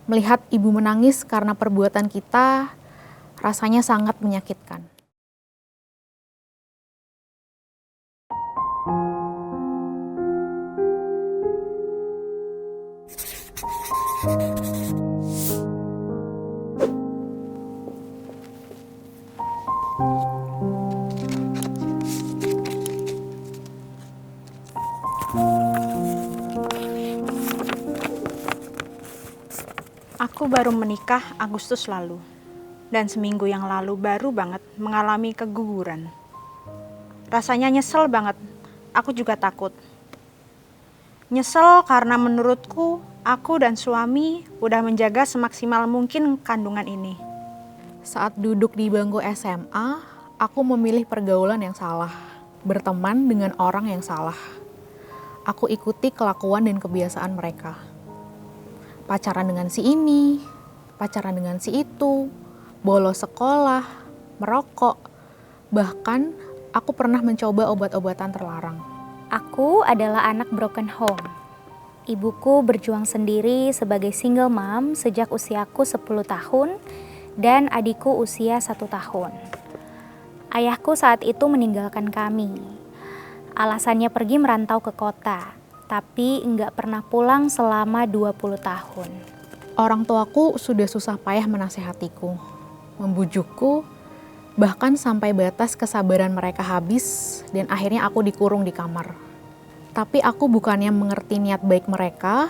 Melihat ibu menangis karena perbuatan kita rasanya sangat menyakitkan. Aku baru menikah Agustus lalu, dan seminggu yang lalu baru banget mengalami keguguran. Rasanya nyesel banget, aku juga takut. Nyesel karena menurutku, aku dan suami udah menjaga semaksimal mungkin kandungan ini. Saat duduk di bangku SMA, aku memilih pergaulan yang salah, berteman dengan orang yang salah. Aku ikuti kelakuan dan kebiasaan mereka. Pacaran dengan si ini, pacaran dengan si itu, bolos sekolah, merokok. Bahkan aku pernah mencoba obat-obatan terlarang. Aku adalah anak broken home. Ibuku berjuang sendiri sebagai single mom sejak usiaku 10 tahun dan adikku usia 1 tahun. Ayahku saat itu meninggalkan kami. Alasannya pergi merantau ke kota, tapi nggak pernah pulang selama 20 tahun. Orang tuaku sudah susah payah menasehatiku, membujukku, bahkan sampai batas kesabaran mereka habis dan akhirnya aku dikurung di kamar. Tapi aku bukannya mengerti niat baik mereka,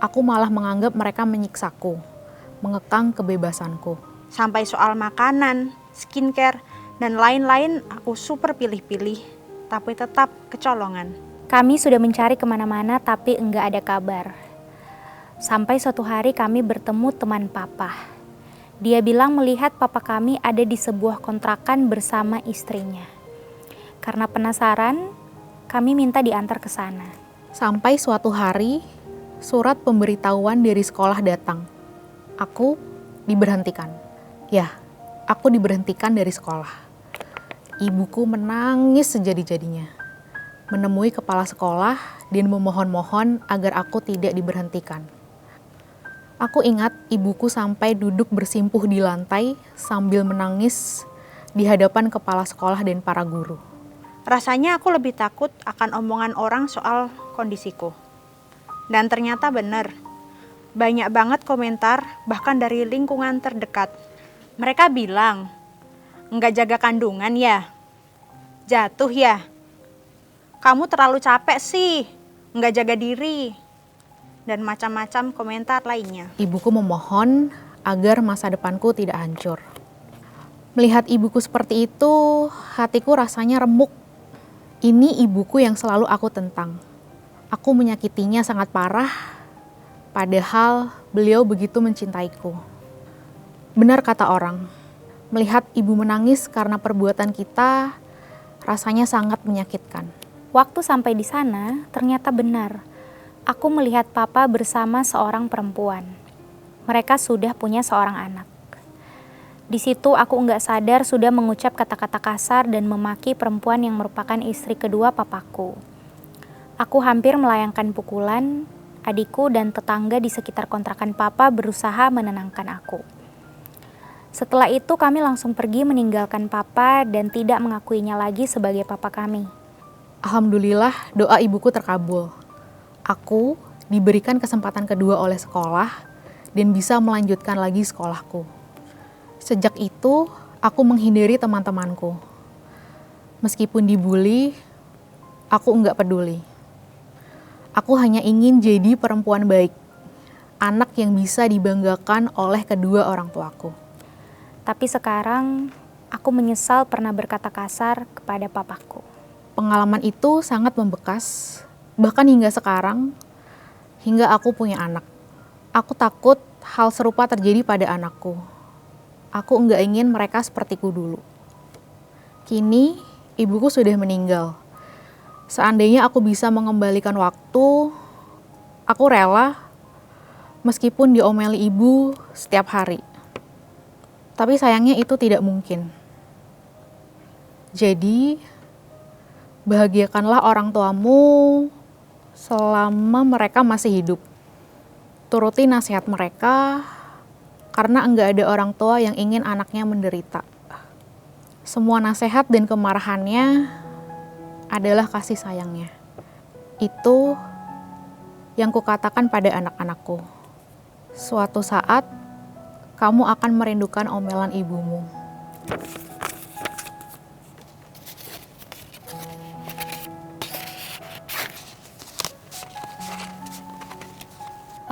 aku malah menganggap mereka menyiksaku, mengekang kebebasanku. Sampai soal makanan, skincare, dan lain-lain aku super pilih-pilih, tapi tetap kecolongan. Kami sudah mencari kemana-mana tapi enggak ada kabar. Sampai suatu hari kami bertemu teman papa. Dia bilang melihat papa kami ada di sebuah kontrakan bersama istrinya. Karena penasaran, kami minta diantar ke sana. Sampai suatu hari, surat pemberitahuan dari sekolah datang. Aku diberhentikan. Ya, aku diberhentikan dari sekolah. Ibuku menangis sejadi-jadinya, menemui kepala sekolah dan memohon-mohon agar aku tidak diberhentikan. Aku ingat ibuku sampai duduk bersimpuh di lantai sambil menangis di hadapan kepala sekolah dan para guru. Rasanya aku lebih takut akan omongan orang soal kondisiku. Dan ternyata benar, banyak banget komentar bahkan dari lingkungan terdekat. Mereka bilang, nggak jaga kandungan ya? Jatuh ya? Kamu terlalu capek sih, nggak jaga diri. Dan macam-macam komentar lainnya. Ibuku memohon agar masa depanku tidak hancur. Melihat ibuku seperti itu, hatiku rasanya remuk. Ini ibuku yang selalu aku tentang. Aku menyakitinya sangat parah, padahal beliau begitu mencintaiku. Benar kata orang, melihat ibu menangis karena perbuatan kita rasanya sangat menyakitkan. Waktu sampai di sana, ternyata benar. Aku melihat papa bersama seorang perempuan. Mereka sudah punya seorang anak. Di situ aku nggak sadar sudah mengucap kata-kata kasar dan memaki perempuan yang merupakan istri kedua papaku. Aku hampir melayangkan pukulan, adikku dan tetangga di sekitar kontrakan papa berusaha menenangkan aku. Setelah itu kami langsung pergi meninggalkan papa dan tidak mengakuinya lagi sebagai papa kami. Alhamdulillah doa ibuku terkabul. Aku diberikan kesempatan kedua oleh sekolah dan bisa melanjutkan lagi sekolahku. Sejak itu, aku menghindari teman-temanku. Meskipun dibully, aku enggak peduli. Aku hanya ingin jadi perempuan baik, anak yang bisa dibanggakan oleh kedua orang tuaku. Tapi sekarang, aku menyesal pernah berkata kasar kepada papaku. Pengalaman itu sangat membekas, bahkan hingga sekarang, hingga aku punya anak. Aku takut hal serupa terjadi pada anakku. Aku enggak ingin mereka sepertiku dulu. Kini, ibuku sudah meninggal. Seandainya aku bisa mengembalikan waktu, aku rela meskipun diomeli ibu setiap hari. Tapi sayangnya itu tidak mungkin. Jadi, bahagiakanlah orang tuamu selama mereka masih hidup. turuti nasihat mereka karena enggak ada orang tua yang ingin anaknya menderita. Semua nasihat dan kemarahannya adalah kasih sayangnya. Itu yang kukatakan pada anak-anakku. Suatu saat, kamu akan merindukan omelan ibumu.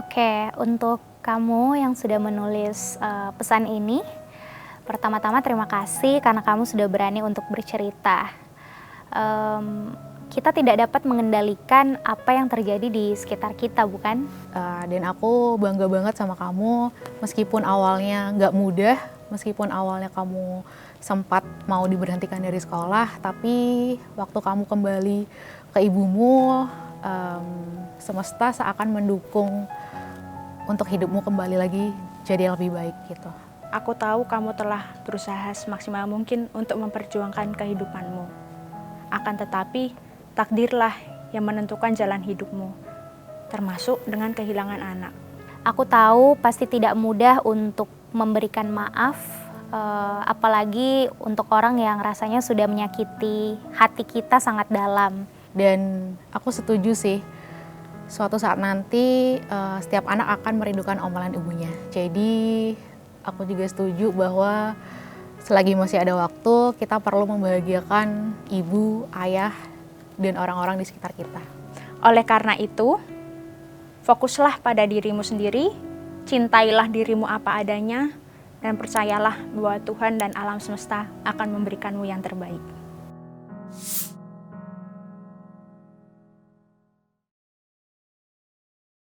Oke, untuk kamu yang sudah menulis pesan ini, pertama-tama terima kasih karena kamu sudah berani untuk bercerita. Kita tidak dapat mengendalikan apa yang terjadi di sekitar kita, bukan? Dan aku bangga banget sama kamu, meskipun awalnya nggak mudah, meskipun awalnya kamu sempat mau diberhentikan dari sekolah, tapi waktu kamu kembali ke ibumu, semesta seakan mendukung untuk hidupmu kembali lagi jadi lebih baik gitu. Aku tahu kamu telah berusaha semaksimal mungkin untuk memperjuangkan kehidupanmu. Akan tetapi, takdirlah yang menentukan jalan hidupmu, termasuk dengan kehilangan anak. Aku tahu pasti tidak mudah untuk memberikan maaf, apalagi untuk orang yang rasanya sudah menyakiti hati kita sangat dalam. Dan aku setuju sih, suatu saat nanti setiap anak akan merindukan omelan ibunya. Jadi aku juga setuju bahwa selagi masih ada waktu, kita perlu membahagiakan ibu, ayah, dan orang-orang di sekitar kita. Oleh karena itu, fokuslah pada dirimu sendiri, cintailah dirimu apa adanya, dan percayalah bahwa Tuhan dan alam semesta akan memberikanmu yang terbaik.